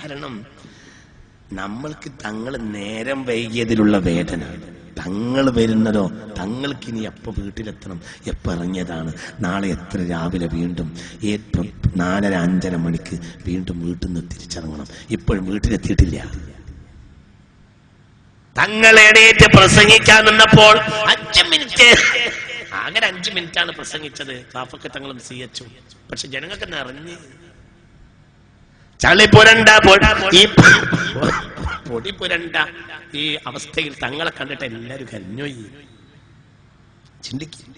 കാരണം നമ്മൾക്ക് തങ്ങൾ നേരം വൈകിയതിലുള്ള വേദന, തങ്ങൾ വരുന്നതോ തങ്ങൾക്ക് ഇനി എപ്പോൾ വീട്ടിലെത്തണം, എപ്പോൾ ഇറങ്ങിയതാണ്, നാളെ എത്ര രാവിലെ വീണ്ടും 4:30 5:30 മണിക്ക് വീണ്ടും വീട്ടിൽ നിന്ന് തിരിച്ചിറങ്ങണം, ഇപ്പോഴും വീട്ടിലെത്തിയിട്ടില്ല. തങ്ങൾ എണീറ്റ് പ്രസംഗിക്കാൻ നിന്നപ്പോൾ 5 മിനിറ്റ്, അങ്ങനെ 5 മിനിറ്റാണ് പ്രസംഗിച്ചത്. കാഫക്ക് തങ്ങളും CH. പക്ഷെ ജനങ്ങൾക്ക് നിറഞ്ഞ് ചളി പുരണ്ട പൊടി പുരണ്ട ഈ അവസ്ഥയിൽ തങ്ങളെ കണ്ടിട്ട് എല്ലാവരും കരഞ്ഞോയി. ചിന്തിക്കും,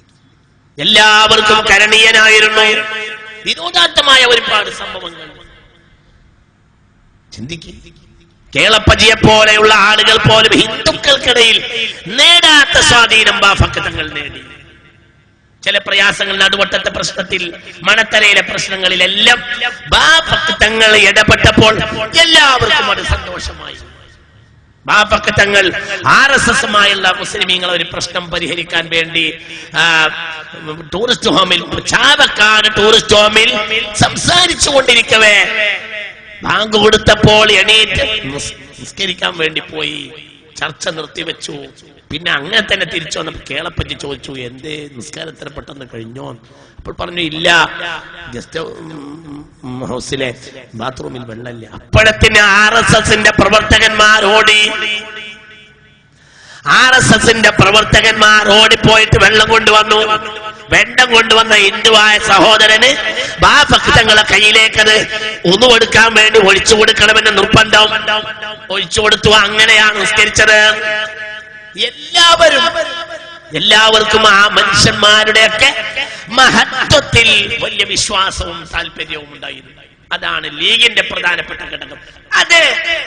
എല്ലാവർക്കും കരണീയനായിരുന്നു. വിനോദാത്മകമായ ഒരുപാട് സംഭവങ്ങൾ ചിന്തിക്കും. കേളപ്പജിയെ പോലെയുള്ള ആളുകൾ പോലും ഹിന്ദുക്കൾക്കിടയിൽ നേടാത്ത സ്വാധീനം ബാഫക്ക് തങ്ങൾ നേടി. ചില പ്രയാസങ്ങൾ, നടുവട്ടത്തെ പ്രശ്നത്തിൽ, മണത്തലയിലെ പ്രശ്നങ്ങളിലെല്ലാം ബാഫക്ക് തങ്ങൾ ഇടപെട്ടപ്പോൾ എല്ലാവർക്കും അത് സന്തോഷമായി. ബാഫക്ക് തങ്ങൾ RSSമായുള്ള മുസ്ലിമീങ്ങളെ ഒരു പ്രശ്നം പരിഹരിക്കാൻ വേണ്ടി ടൂറിസ്റ്റ് ഹോമിൽ, ചാവക്കാട് ടൂറിസ്റ്റ് ഹോമിൽ സംസാരിച്ചു കൊണ്ടിരിക്കവേ ബാങ്ക് കൊടുത്തപ്പോൾ എണീറ്റ് നിസ്കരിക്കാൻ വേണ്ടി പോയി. ചർച്ച നിർത്തിവെച്ചു. പിന്നെ അങ്ങനെ തന്നെ തിരിച്ചു വന്നപ്പോൾ കേളപ്പറ്റി ചോദിച്ചു, എന്തേ നിസ്കാരത്തിന് പെട്ടെന്ന് കഴിഞ്ഞോ? അപ്പോൾ പറഞ്ഞു, ഇല്ല, ഗസ്റ്റ് ഹൗസിലെ ബാത്റൂമിൽ വെള്ളമില്ല. അപ്പോഴത്തിന് RSSന്റെ പ്രവർത്തകന്മാർ ഓടിപ്പോയിട്ട് വെള്ളം കൊണ്ടുവന്നു. വെള്ളം കൊണ്ടുവന്ന ഹിന്ദുവായ സഹോദരന് ബാഫക്ക് തങ്ങളെ കയ്യിലേക്കത് ഒന്നുകൊടുക്കാൻ വേണ്ടി ഒഴിച്ചു കൊടുക്കണമെന്ന് നിർബന്ധം. ഒഴിച്ചു കൊടുത്തു. അങ്ങനെയാണ് നിസ്കരിച്ചത്. എല്ലാവർക്കും ആ മനുഷ്യന്മാരുടെയൊക്കെ മഹത്വത്തിൽ വലിയ വിശ്വാസവും താല്പര്യവും ഉണ്ടായിരുന്നു. അതാണ് ലീഗിന്റെ പ്രധാനപ്പെട്ട ഘടകം. അത്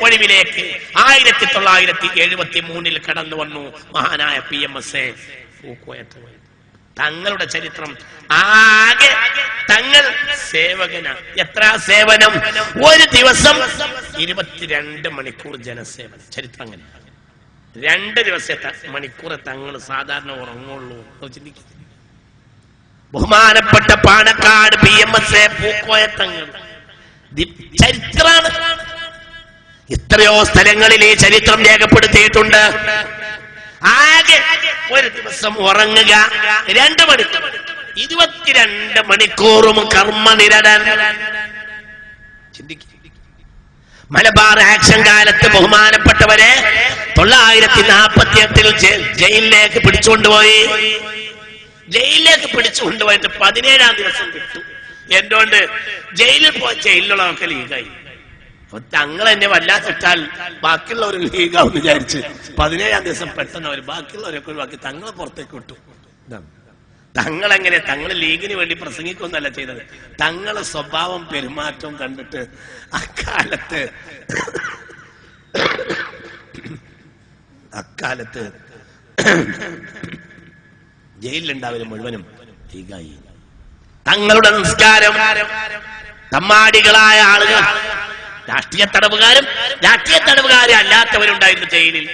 ഒഴിവിലേക്ക് 1973 കടന്നു വന്നു മഹാനായ PMS പൂക്കോയത്തങ്ങൾ. തങ്ങളുടെ ചരിത്രം ആകെ തങ്ങൾ സേവകന. എത്ര സേവനം? ഒരു ദിവസം 22 മണിക്കൂർ ജനസേവനം. ചരിത്രം അങ്ങനെ. 2 മണിക്കൂർ തങ്ങൾ സാധാരണ ഉറങ്ങുള്ളൂ. ബഹുമാനപ്പെട്ട പാണക്കാട് PMS പൂക്കോയത്തങ്ങൾ ചരിത്രമാണ്. എത്രയോ സ്ഥലങ്ങളിൽ ഈ ചരിത്രം രേഖപ്പെടുത്തിയിട്ടുണ്ട്. ആകെ ഒരു ദിവസം ഉറങ്ങുക 2 മണിക്കൂർ, 22 മണിക്കൂറും കർമ്മനിരതൻ. ചിന്തിക്കുക. മലബാർ ആക്ഷൻ കാലത്ത് ബഹുമാനപ്പെട്ടവരെ 948 ജയിലിലേക്ക് പിടിച്ചുകൊണ്ടുപോയി. ജയിലിലേക്ക് പിടിച്ചുകൊണ്ടുപോയിട്ട് 17-ാം ദിവസം വിട്ടു. എന്തുകൊണ്ട്? ജയിലിൽ പോയി ജയിലിലുള്ളവർക്ക് ലീഗായി. അപ്പൊ തങ്ങൾ എന്നെ വല്ലാത്തിട്ടാൽ ബാക്കിയുള്ളവർ ലീഗാവും വിചാരിച്ച് 17-ാം ദിവസം പെട്ടെന്ന് അവർ ബാക്കിയുള്ളവരൊക്കെ ഒഴിവാക്കി തങ്ങളെ പുറത്തേക്ക് വിട്ടു. തങ്ങളെങ്ങനെ? തങ്ങൾ ലീഗിന് വേണ്ടി പ്രസംഗിക്കൊന്നല്ല ചെയ്തത്. തങ്ങളെ സ്വഭാവം പെരുമാറ്റവും കണ്ടിട്ട് അക്കാലത്ത് ജയിലിലുണ്ടാവരും മുഴുവനും ലീഗായി. തങ്ങളുടെ നിസ്കാരം തമ്മാടികളായ ആളുകൾ, രാഷ്ട്രീയ തടവുകാരെ അല്ലാത്തവരുണ്ടായിരുന്നു ജയിലിൽ.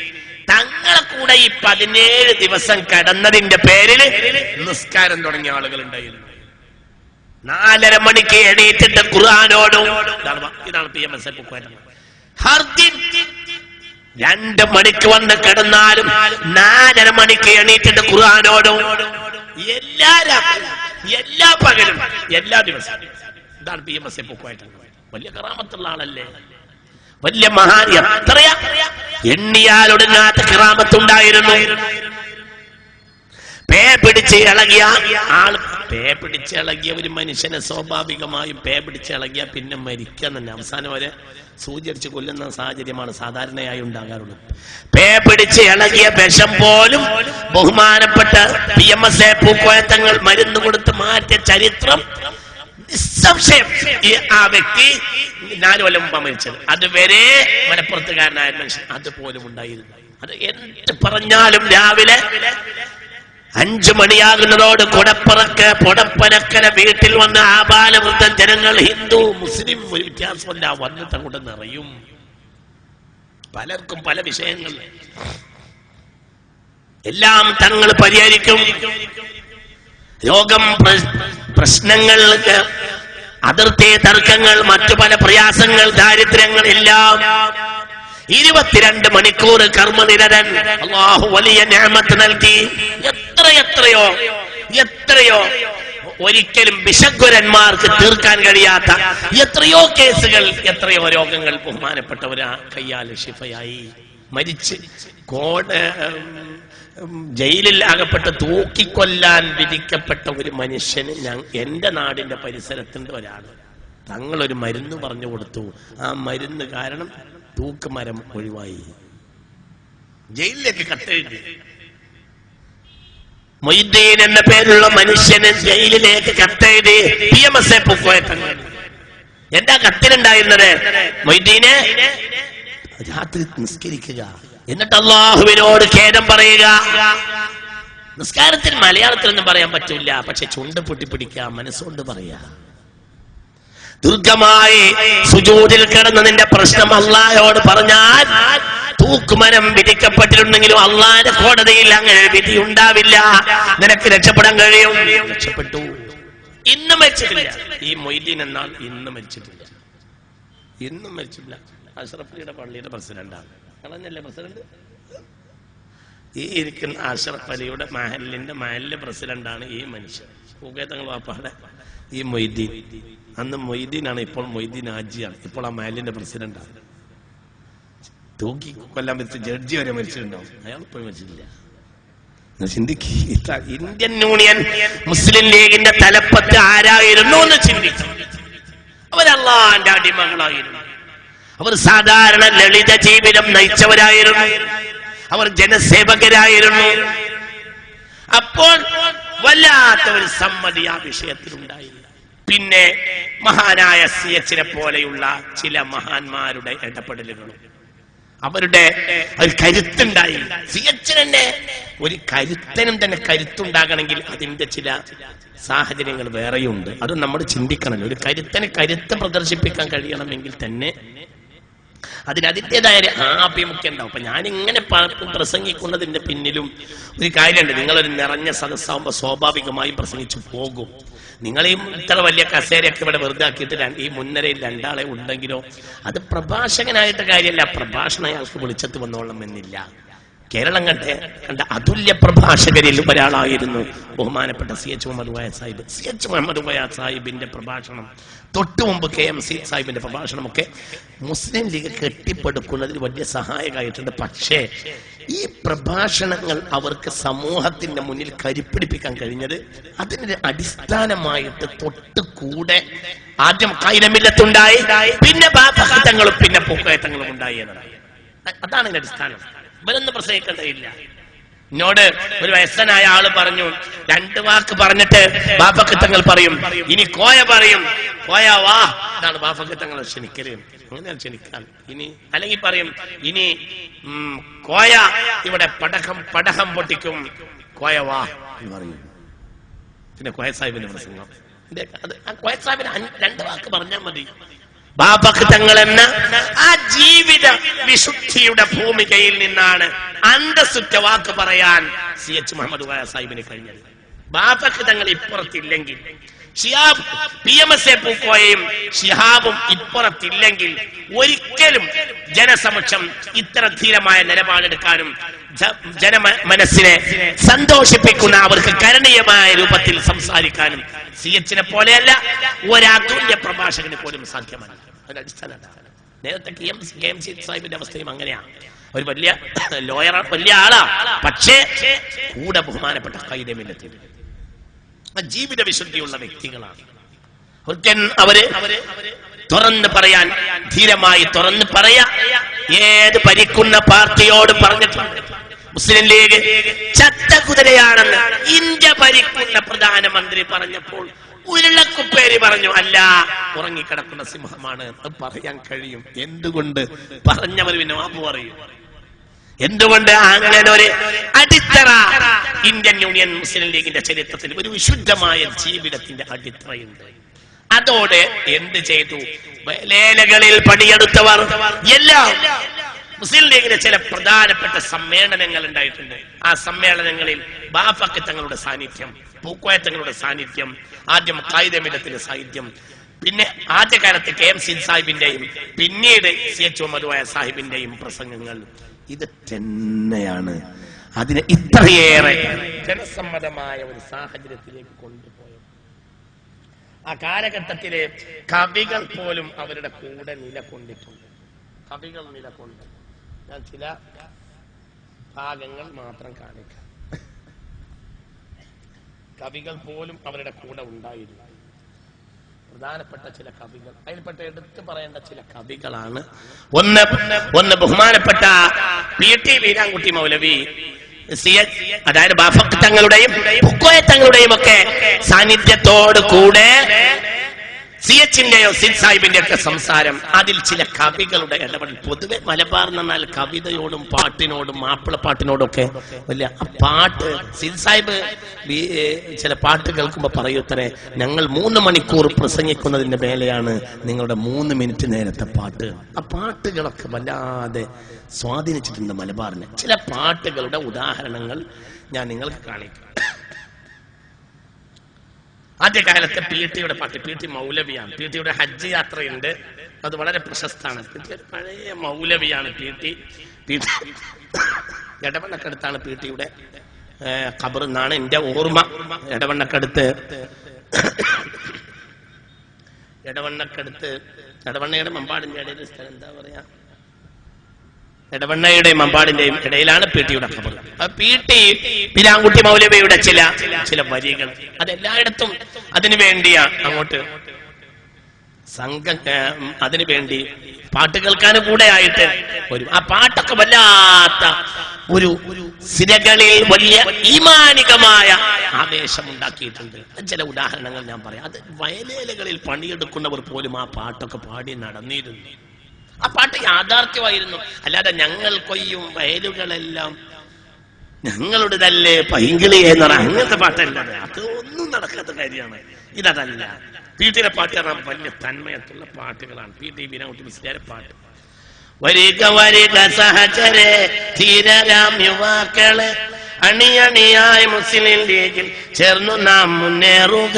തങ്ങളെ കൂടെ ഈ 17 ദിവസം കടന്നതിന്റെ പേരിൽ നിസ്കാരം തുടങ്ങിയ ആളുകൾ ഉണ്ടായിരുന്നു. 4:30 മണിക്ക് എണീറ്റിട്ട് ഖുർആനോടും. ഇതാണ് PMS പൂക്കോയത്തങ്ങൾ. 2 മണിക്ക് വന്ന് കിടന്നാലും 4:30 മണിക്ക് എണീറ്റിട്ട് ഖുർആനോടും. എല്ലാ പകലും, എല്ലാ ദിവസവും. ഇതാണ് PMS പൂക്കോയത്തങ്ങൾ. വലിയ കറാമത്തുള്ള ആളല്ലേ, വലിയ മഹാൻ. എത്രയാ എണ്ണിയാലൊടുങ്ങാത്ത കിറാമത്തുണ്ടായിരുന്നു. പേ പിടിച്ച് ഇളകിയ ഒരു മനുഷ്യനെ സ്വാഭാവികമായും പേ പിടിച്ച് ഇളകിയ പിന്നെ മരിക്കാൻ തന്നെ, അവസാനം വരെ സൂചിച്ച് കൊല്ലുന്ന സാഹചര്യമാണ് സാധാരണയായി ഉണ്ടാകാറുള്ളത്. പേ പിടിച്ച് ഇളകിയ വിഷം പോലും ബഹുമാനപ്പെട്ട PMS പൂക്കോയത്തങ്ങൾ മരുന്ന് കൊടുത്ത് മാറ്റിയ ചരിത്രം നിസ്സംശയം. ആ വ്യക്തി 4 കൊല്ലം മുമ്പ് മരിച്ചത്. അതുവരെ മലപ്പുറത്തുകാരനായ മനുഷ്യൻ അതുപോലും ഉണ്ടായിരുന്നു. അത് എന്ത് പറഞ്ഞാലും രാവിലെ 5 മണിയാകുന്നതോട് പൊടപ്പനക്കര വീട്ടിൽ വന്ന് ആബാലവൃദ്ധൻ ജനങ്ങൾ, ഹിന്ദു മുസ്ലിം ഒരു വ്യത്യാസമല്ല, വന്നിട്ട് അങ്ങോട്ട് നിറയും. പലർക്കും പല വിഷയങ്ങൾ എല്ലാം തങ്ങൾ പരിഹരിക്കും. രോഗം പ്രശ്നങ്ങൾക്ക് അതിർത്തി തർക്കങ്ങൾ, മറ്റു പല പ്രയാസങ്ങൾ, ദാരിദ്ര്യങ്ങൾ എല്ലാം 22 മണിക്കൂർ കർമ്മനിരതൻ അല്ലാഹു വലിയ നിഅമത്ത് നൽകി. എത്രയോ ഒരിക്കലും വിശഗ്വരന്മാർക്ക് തീർക്കാൻ കഴിയാത്ത എത്രയോ കേസുകൾ, എത്രയോ രോഗങ്ങൾ ബഹുമാനപ്പെട്ടവരാ കയ്യാൽ ശിഫയായി. മരിച്ച് ജയിലിൽ അകപ്പെട്ട് തൂക്കിക്കൊല്ലാൻ വിധിക്കപ്പെട്ട ഒരു മനുഷ്യന് എന്റെ നാടിന്റെ പരിസരത്തിന്റെ ഒരാൾ തങ്ങളൊരു മരുന്ന് പറഞ്ഞു കൊടുത്തു. ആ മരുന്ന് കാരണം തൂക്കുമരം ഒഴിവായി. ജയിലിലേക്ക് കത്തെഴുതി. മൊയ്തീൻ എന്ന പേരുള്ള മനുഷ്യന് ജയിലിലേക്ക് കത്തെഴുതി PMSA പൂക്കോയ തങ്ങൾ. എന്താ കത്തിലുണ്ടായിരുന്നത്? മൊയ്തീനെ രാത്രി നിസ്കരിക്കുക, എന്നിട്ട് അള്ളാഹുവിനോട് ഖേദം പറയുക. നിസ്കാരത്തിൽ മലയാളത്തിലൊന്നും പറയാൻ പറ്റില്ല, പക്ഷെ ചുണ്ട് പൊട്ടിപ്പിടിക്കുക, മനസ്സുകൊണ്ട് പറയാ. ദീർഘമായി സുജൂദിൽ കിടന്ന് നിന്റെ പ്രശ്നം അള്ളാഹയോട് പറഞ്ഞാൽ തൂക്കുമരം വിധിക്കപ്പെട്ടിട്ടുണ്ടെങ്കിലും അള്ളാന്റെ കോടതിയിൽ അങ്ങനെ വിധി ഉണ്ടാവില്ല, നിനക്ക് രക്ഷപ്പെടാൻ കഴിയും. രക്ഷപ്പെട്ടു. ഇന്നും മരിച്ചിട്ടില്ല. ഈ മൊയ്തീൻ എന്നാൽ ഇന്നും മരിച്ചിട്ടില്ല. അഷ്റഫ് അലിയുടെ പള്ളിയുടെ പ്രസിഡന്റാണ്. കളഞ്ഞല്ലേ പ്രസിഡന്റ്? ഈ ഇരിക്കുന്ന അഷ്റഫ് അലിയുടെ മഹലിന്റെ പ്രസിഡന്റാണ് ഈ മനുഷ്യൻ. പൂക്കേത്തങ്ങൾ വാപ്പാടെ ഈ മൊയ്തീൻ. അന്ന് മൊയ്തീനാണ്, ഇപ്പോൾ മൊയ്തീൻ ആജിയാണ്. ഇപ്പോൾ ആ മഹലിന്റെ പ്രസിഡന്റാണ്. തൂക്കി കൊല്ലാൻ പറ്റിയ ജഡ്ജി വരെ മരിച്ചിട്ടുണ്ടാവും, അയാൾ ഇപ്പോൾ മരിച്ചിട്ടില്ല. ചിന്തിക്കുക, ഇന്ത്യൻ യൂണിയൻ മുസ്ലിം ലീഗിന്റെ തലപ്പത്ത് ആരായിരുന്നു എന്ന് ചിന്തിക്കും. അവരല്ലാന്റെ അടിമകളായിരുന്നു. അവർ സാധാരണ ലളിത ജീവിതം നയിച്ചവരായിരുന്നു. അവർ ജനസേവകരായിരുന്നു. അപ്പോൾ വല്ലാത്ത ഒരു സമ്മതി ആ വിഷയത്തിലുണ്ടായി. പിന്നെ മഹാനായ CH പോലെയുള്ള ചില മഹാന്മാരുടെ ഇടപെടലുകളും അവരുടെ ഒരു കരുത്തുണ്ടായി. CH തന്നെ ഒരു കരുത്തനും തന്നെ കരുത്തുണ്ടാകണമെങ്കിൽ അതിന്റെ ചില സാഹചര്യങ്ങൾ വേറെയുണ്ട്. അത് നമ്മൾ ചിന്തിക്കണം. ഒരു കരുത്തന് കരുത്ത് പ്രദർശിപ്പിക്കാൻ കഴിയണമെങ്കിൽ തന്നെ അതിൻ്റെതായ ആഭിമുഖ്യം ഉണ്ടാവും. അപ്പൊ ഞാനിങ്ങനെ പ്രസംഗിക്കുന്നതിന്റെ പിന്നിലും ഒരു കാര്യമുണ്ട്. നിങ്ങളൊരു നിറഞ്ഞ സദസ്സാവുമ്പോൾ സ്വാഭാവികമായും പ്രസംഗിച്ചു പോകും. നിങ്ങളെയും ഇത്ര വലിയ കസേരയൊക്കെ ഇവിടെ വെറുതെ ആക്കിയിട്ട് ഈ മുൻനിരയിൽ 2 ആളെ ഉണ്ടെങ്കിലോ അത് പ്രഭാഷകനായിട്ട് കാര്യമല്ല. പ്രഭാഷണം അയാൾക്ക് വിളിച്ചെത്ത് വന്നോളം എന്നില്ല. കേരളം കണ്ട അതുല്യ പ്രഭാഷകരിൽ ഒരാളായിരുന്നു ബഹുമാനപ്പെട്ട CH മുഹമ്മദ് കോയ സാഹിബ്. CH മുഹമ്മദ് കോയ സാഹിബിന്റെ പ്രഭാഷണം, തൊട്ടു മുമ്പ് KMC സാഹിബിന്റെ പ്രഭാഷണമൊക്കെ മുസ്ലിം ലീഗ് കെട്ടിപ്പടുക്കുന്നതിൽ വലിയ സഹായകമായിട്ടുണ്ട്. പക്ഷേ ഈ പ്രഭാഷണങ്ങൾ അവർക്ക് സമൂഹത്തിന്റെ മുന്നിൽ കരുപ്പിടിപ്പിക്കാൻ കഴിഞ്ഞത് അതിന്റെ അടിസ്ഥാനമായിട്ട് തൊട്ട് കൂടെ ആദ്യം കൈലമില്ലത്തുണ്ടായി, പിന്നെ ബാപ്പഹത്തങ്ങളും പിന്നെ പൂക്കയത്തങ്ങളും ഉണ്ടായി എന്നതാണ്. അതാണ് ഇതിന്റെ അടിസ്ഥാനം. ഇവരൊന്നും പ്രസംഗിക്കേണ്ടതില്ല. എന്നോട് ഒരു വയസ്സനായ ആള് പറഞ്ഞു, 2 വാക്ക് പറഞ്ഞിട്ട് ബാപ്പക്കത്തങ്ങൾ പറയും, ഇനി കോയ പറയും, കോയ വാ. അതാണ് ബാപ്പക്കത്തങ്ങൾ ക്ഷണിക്കല്. അങ്ങനെയാണ് ക്ഷണിക്കാൻ. ഇനി അല്ലെങ്കിൽ പറയും, ഇനി കോയ ഇവിടെ പടഹം പൊട്ടിക്കും, കോയ വാ എന്ന് പറയും. പിന്നെ കോയ സാഹിബിന്റെ പ്രസംഗം, കോയ സാഹിബിന് 2 വാക്ക് പറഞ്ഞാൽ മതി. ബാപ്പക്കത്തങ്ങൾ എന്ന ആ ജീവിത വിശുദ്ധിയുടെ ഭൂമികയിൽ നിന്നാണ് അന്തസ്സുറ്റ വാക്ക് പറയാൻ CH മുഹമ്മദ് കോയ സാഹിബിന് കഴിഞ്ഞത്. ബാപ്പക്കത്തങ്ങൾ ഇപ്പുറത്തില്ലെങ്കിൽ, PMSA പൂക്കോയയും ഷിഹാബും ഇപ്പുറത്തില്ലെങ്കിൽ ഒരിക്കലും ജനസമക്ഷം ഇത്ര ധീരമായ നിലപാടെടുക്കാനും ജനമനസ്സിനെ സന്തോഷിപ്പിക്കുന്ന, അവർക്ക് കരണീയമായ രൂപത്തിൽ സംസാരിക്കാനും CH പോലെയല്ല ഒരതുല്യ പ്രഭാഷകന് പോലും സാധ്യമല്ല. അതിനടിസ്ഥാനം നേരത്തെ KMC സാഹിബിന്റെ അവസ്ഥയും അങ്ങനെയാണ്. ഒരു വലിയ ലോയറാണ്, വലിയ ആളാ, പക്ഷേ കൂടെ ബഹുമാനപ്പെട്ട കൈദമില്ലത്തിൽ ജീവിത വിശുദ്ധിയുള്ള വ്യക്തികളാണ്. അവര് തുറന്ന് പറയാൻ, ധീരമായി തുറന്ന് പറയാ. ഏത് ഭരിക്കുന്ന പാർട്ടിയോട് പറഞ്ഞിട്ടുണ്ട്. മുസ്ലിം ലീഗ് ചത്ത കുതിരയാണെന്ന് ഇന്ത്യ ഭരിക്കുന്ന പ്രധാനമന്ത്രി പറഞ്ഞപ്പോൾ ഉരുളക്കുപ്പേരി പറഞ്ഞു, അല്ല, ഉറങ്ങിക്കിടക്കുന്ന സിംഹമാണ്. അത് പറയാൻ കഴിയും. എന്തുകൊണ്ട് പറഞ്ഞവർ പിന്നെ മാപ്പ് പറയും? എന്തുകൊണ്ട് അങ്ങനെ ഒരു അടിത്തറ ഇന്ത്യൻ യൂണിയൻ മുസ്ലിം ലീഗിന്റെ ചരിത്രത്തിൽ ഒരു വിശുദ്ധമായ ജീവിതത്തിന്റെ അടിത്തറയുണ്ട്. അതോടെ എന്ത് ചെയ്തു? ലേലകളിൽ പണിയെടുത്തവർ എല്ലാം മുസ്ലിം ലീഗിന്റെ ചില പ്രധാനപ്പെട്ട സമ്മേളനങ്ങൾ ഉണ്ടായിട്ടുണ്ട്. ആ സമ്മേളനങ്ങളിൽ ബാഫക്ക് തങ്ങളുടെ സാന്നിധ്യം, പൂക്കോയ തങ്ങളുടെ സാന്നിധ്യം, ആദ്യം കായിദമില്ലത്തിന്റെ സാന്നിധ്യം, പിന്നെ ആദ്യകാലത്ത് KM സീദ് സാഹിബിന്റെയും പിന്നീട് CH മധുവായ സാഹിബിന്റെയും പ്രസംഗങ്ങൾ ഇത് തന്നെയാണ് അതിനെ ഇത്രയേറെ ജനസമ്മതമായ ഒരു സാഹചര്യത്തിലേക്ക് കൊണ്ടുപോയത്. ആ കാലഘട്ടത്തിലെ കവികൾ പോലും അവരുടെ കൂടെ നിലകൊണ്ടിട്ടുണ്ട്. കവികൾ നിലകൊണ്ട് ഞാൻ ചില ഭാഗങ്ങൾ മാത്രം കാണിക്കാം. കവികൾ പോലും അവരുടെ കൂടെ ഉണ്ടായിരുന്നു. പ്രധാനപ്പെട്ട ചില കവികൾ, അതിൽപ്പെട്ട എടുത്തു പറയേണ്ട ചില കവികളാണ്. ഒന്ന് ബഹുമാനപ്പെട്ട PT വീരാൻകുട്ടി മൗലവി, അതായത് ബാഫഖ് തങ്ങളുടെയും പുക്കോയ തങ്ങളുടെയും ഒക്കെ സാന്നിധ്യത്തോട് കൂടെ CHന്റെയോ സീദ് സാഹിബിന്റെ ഒക്കെ സംസാരം, അതിൽ ചില കവികളുടെ ഇടപെടൽ. പൊതുവെ മലബാർ എന്ന് പറഞ്ഞാൽ കവിതയോടും പാട്ടിനോടും മാപ്പിളപ്പാട്ടിനോടും ഒക്കെ വലിയ പാട്ട്. സീദ് സാഹിബ് ചില പാട്ട് കേൾക്കുമ്പോൾ പറയൂത്തരെ, ഞങ്ങൾ 3 മണിക്കൂർ പ്രസംഗിക്കുന്നതിന്റെ മേലെയാണ് നിങ്ങളുടെ 3 മിനിറ്റ് നേരത്തെ പാട്ട്. ആ പാട്ടുകളൊക്കെ വല്ലാതെ സ്വാധീനിച്ചിട്ടുണ്ട് മലബാറിനെ. ചില പാട്ടുകളുടെ ഉദാഹരണങ്ങൾ ഞാൻ നിങ്ങൾക്ക് കാണിക്കാം. ആദ്യകാലത്തെ PT പാട്ട്, PT മൗലവിയാണ്. PT ഹജ്ജ് യാത്രയുണ്ട്, അത് വളരെ പ്രശസ്തമാണ്. PT പഴയ മൗലവിയാണ്. PT എടവണ്ണക്കടുത്താണ് PT ഖബർ എന്നാണ് എന്റെ ഓർമ്മ. എടവണ്ണക്കടുത്ത് എടവണ്ണയുടെ മമ്പാടിന്റെ ഇടയിൽ സ്ഥലം എന്താ പറയാ, എടവണ്ണയുടെയും മമ്പാടിന്റെയും ഇടയിലാണ് PT ഖബർ. PT വീരാൻകുട്ടി മൗലവിയുടെ ചില വരികൾ അതെല്ലായിടത്തും അതിനു വേണ്ടിയാ അങ്ങോട്ട് അതിനു വേണ്ടി പാട്ട് കേൾക്കാൻ കൂടെ ആയിട്ട് വരും. ആ പാട്ടൊക്കെ വല്ലാത്ത ഒരു സിരകളിൽ വലിയ ഈമാനികമായ ആവേശം ഉണ്ടാക്കിയിട്ടുണ്ട്. ചില ഉദാഹരണങ്ങൾ ഞാൻ പറയാം. അത് വയലേലകളിൽ പണിയെടുക്കുന്നവർ പോലും ആ പാട്ടൊക്കെ പാടി നടന്നിരുന്നു. ആ പാട്ട് യാഥാർത്ഥ്യമായിരുന്നു. അല്ലാതെ ഞങ്ങൾ കൊയ്യും വയലുകളെല്ലാം ഞങ്ങളുടേതല്ലേ പൈങ്കിളിയെ എന്ന് പറഞ്ഞാൽ അങ്ങനത്തെ പാട്ടല്ല. അത് ഒന്നും നടക്കാത്ത കാര്യമാണ്. ഇതല്ല. PT പാട്ട് പറഞ്ഞാൽ വലിയ തന്മയത്തുള്ള പാട്ടുകളാണ്. PT വീരാൻകുട്ടി മിസ്ലിയാരെ പാട്ട്. വരിക വരിക സഹചരെ ധീരരാം യുവാക്കള്, അണിയണിയായി മുസ്ലിം ലീഗിൽ ചേർന്നു നാം മുന്നേറുക.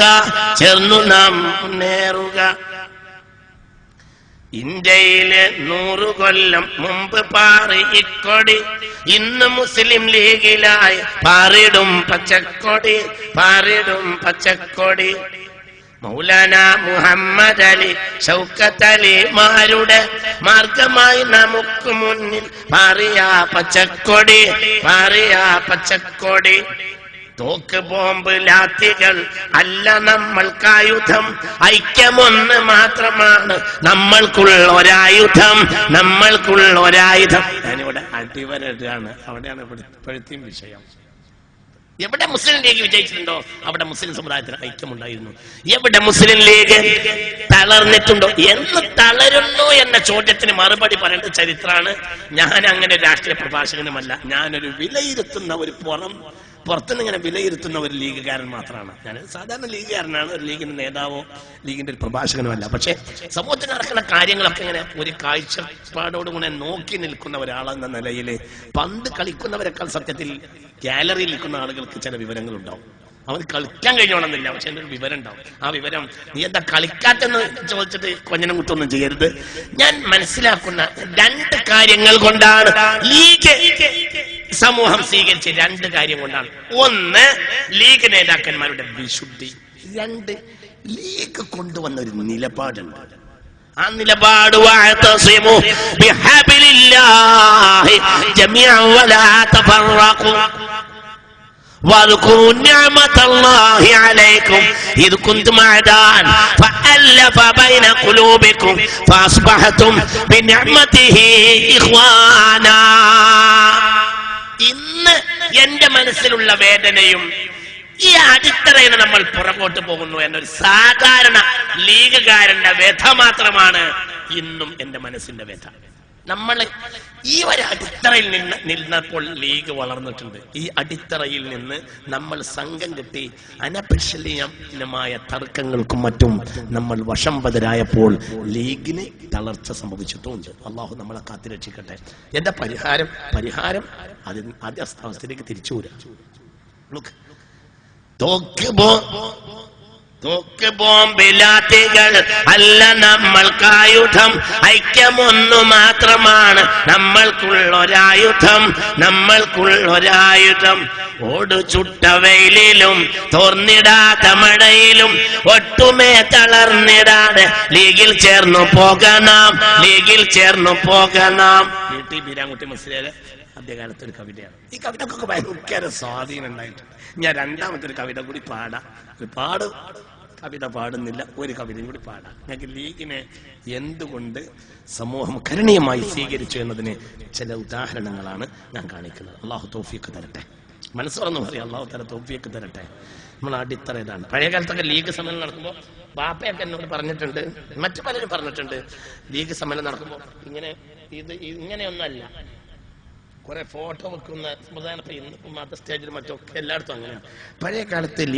ഇന്ത്യയിലെ 100 കൊല്ലം മുമ്പ് പാറി ഇക്കൊടി, ഇന്ന് മുസ്ലിം ലീഗിലായി പാറിടും പച്ചക്കൊടി. മൗലാന മുഹമ്മദ് അലി, ഷൗക്കത്ത് അലിമാരുടെ മാർഗമായി നമുക്ക് മുന്നിൽ പാറിയ പച്ചക്കൊടി. തോക്ക് ബോംബ് ലാത്തികൾ അല്ല നമ്മൾക്കായുധം, ഐക്യമൊന്ന് മാത്രമാണ് നമ്മൾക്കുള്ളൊരായുധം. ഞാനിവിടെ അടിവരാണ്, അവിടെയാണ് ഇപ്പോഴത്തെയും വിഷയം. എവിടെ മുസ്ലിം ലീഗ് വിജയിച്ചിട്ടുണ്ടോ അവിടെ മുസ്ലിം സമുദായത്തിന് ഐക്യമുണ്ടായിരുന്നു. എവിടെ മുസ്ലിം ലീഗ് തളർന്നിട്ടുണ്ടോ, എന്ന് തളരുന്നു എന്ന ചോദ്യത്തിന് മറുപടി പറയേണ്ട ചരിത്രമാണ്. ഞാൻ അങ്ങനെ രാഷ്ട്രീയ പ്രഭാഷകനുമല്ല. ഞാനൊരു വിലയിരുത്തുന്ന പുറത്തുനിന്ന് ഇങ്ങനെ വിലയിരുത്തുന്ന ഒരു ലീഗുകാരൻ മാത്രമാണ്. ഞാൻ സാധാരണ ലീഗുകാരനാണ്, ഒരു ലീഗിന്റെ നേതാവോ ലീഗിന്റെ ഒരു പ്രഭാഷകനുമല്ല. പക്ഷെ സമൂഹത്തിൽ നടക്കുന്ന കാര്യങ്ങളൊക്കെ ഇങ്ങനെ ഒരു കാഴ്ചപ്പാടോടുകൂടെ നോക്കി നിൽക്കുന്ന ഒരാളെന്ന നിലയിൽ പന്ത് കളിക്കുന്നവരെക്കാൾ സത്യത്തിൽ ഗാലറിയിൽ നിൽക്കുന്ന ആളുകൾക്ക് ചില വിവരങ്ങളുണ്ടാവും. അവന് കളിക്കാൻ കഴിഞ്ഞോണമെന്നില്ല, പക്ഷെ എൻ്റെ ഒരു വിവരം ഉണ്ടാവും. ആ വിവരം നീ എന്താ കളിക്കാത്തെന്ന് ചോദിച്ചിട്ട് കൊഞ്ഞനം കുത്തൊന്നും ചെയ്യരുത്. ഞാൻ മനസ്സിലാക്കുന്ന 2 കാര്യങ്ങൾ കൊണ്ടാണ് ലീഗ് സമൂഹം സ്വീകരിച്ച 2 കാര്യം കൊണ്ടാണ്. 1, ലീഗ് നേതാക്കന്മാരുടെ വിശുദ്ധി. 2, ലീഗ് കൊണ്ടുവന്ന ഒരു നിലപാടുണ്ട്. ആ നിലപാട് واذكروا نعمة الله عليكم إذ كنتم أعداء فألف بين قلوبكم فأصبحتم بنعمته إخوانا. ഇന്ന് എന്റെ മനസ്സിലുള്ള വേദനയും ഈ അടിത്തറയിൽ നമ്മൾ പുറകോട്ട് പോകുന്നു എന്നൊരു സാധാരണ ലീഗുകാരന്റെ വ്യഥ മാത്രമാണ് ഇന്നും എന്റെ മനസ്സിന്റെ വ്യഥ. നമ്മൾ ഈ ഒരു അടിത്തറയിൽ നിന്നപ്പോൾ ലീഗ് വളർന്നിട്ടുണ്ട്. ഈ അടിത്തറയിൽ നിന്ന് നമ്മൾ സംഘം കെട്ടി അനപരിശീലനമായ തർക്കങ്ങൾക്കും മറ്റും നമ്മൾ വശംവദരായപ്പോൾ ലീഗിന് തളർച്ച സംഭവിച്ചിട്ടുമുണ്ട്. അള്ളാഹു നമ്മളെ കാത്തിരക്ഷിക്കട്ടെ. എന്താ പരിഹാരം? ആദ്യ അവസ്ഥയിലേക്ക് തിരിച്ചു വരാം. തോക്ക് ബോംബിലാത്തികൾ അല്ല നമ്മൾക്കായുധം, ഐക്യമൊന്നു മാത്രമാണ് നമ്മൾക്കുള്ളൊരായുധം. ഓടു ചുട്ട വെയിലിലും തോർന്നിടാത്ത മഴയിലും ഒട്ടുമേ തളർന്നിടാതെ ലീഗിൽ ചേർന്നു പോകണം. ടി ബീരാൻകുട്ടി മുസ്ലിയാരെ ആദ്യകാലത്ത് ഒരു കവിതയാണ്. ഈ കവിതക്കൊക്കെ ഭയങ്കര സ്വാധീനം ഉണ്ടായിട്ടുണ്ട്. ഞാൻ രണ്ടാമത്തെ ഒരു കവിത കൂടി പാടാം. ഒരുപാട് കവിത പാടുന്നില്ല, ഒരു കവിതയും കൂടി പാടാം. ഞങ്ങൾക്ക് ലീഗിനെ എന്തുകൊണ്ട് സമൂഹം കരണീയമായി സ്വീകരിച്ചു എന്നതിന് ചില ഉദാഹരണങ്ങളാണ് ഞാൻ കാണിക്കുന്നത്. അള്ളാഹു തൗഫീഖ് തരട്ടെ, മനസ്സുറന്ന് പറയാം, അള്ളാഹു തല തൗഫീഖ് തരട്ടെ. നമ്മൾ അടിത്തറ ഇതാണ്. പഴയ കാലത്തൊക്കെ ലീഗ് സമ്മേളനം നടക്കുമ്പോൾ ബാപ്പയൊക്കെ എന്നോട് പറഞ്ഞിട്ടുണ്ട്, മറ്റു പലരും പറഞ്ഞിട്ടുണ്ട്, ലീഗ് സമ്മേളനം നടക്കുമ്പോൾ ഇങ്ങനെയൊന്നല്ല, കുറെ ഫോട്ടോ വെക്കുന്ന പ്രധാനപ്പെട്ട ഇന്ന് മത സ്റ്റേജിൽ മറ്റൊക്കെ എല്ലായിടത്തും അങ്ങനെയാണ്. പഴയ കാലത്ത്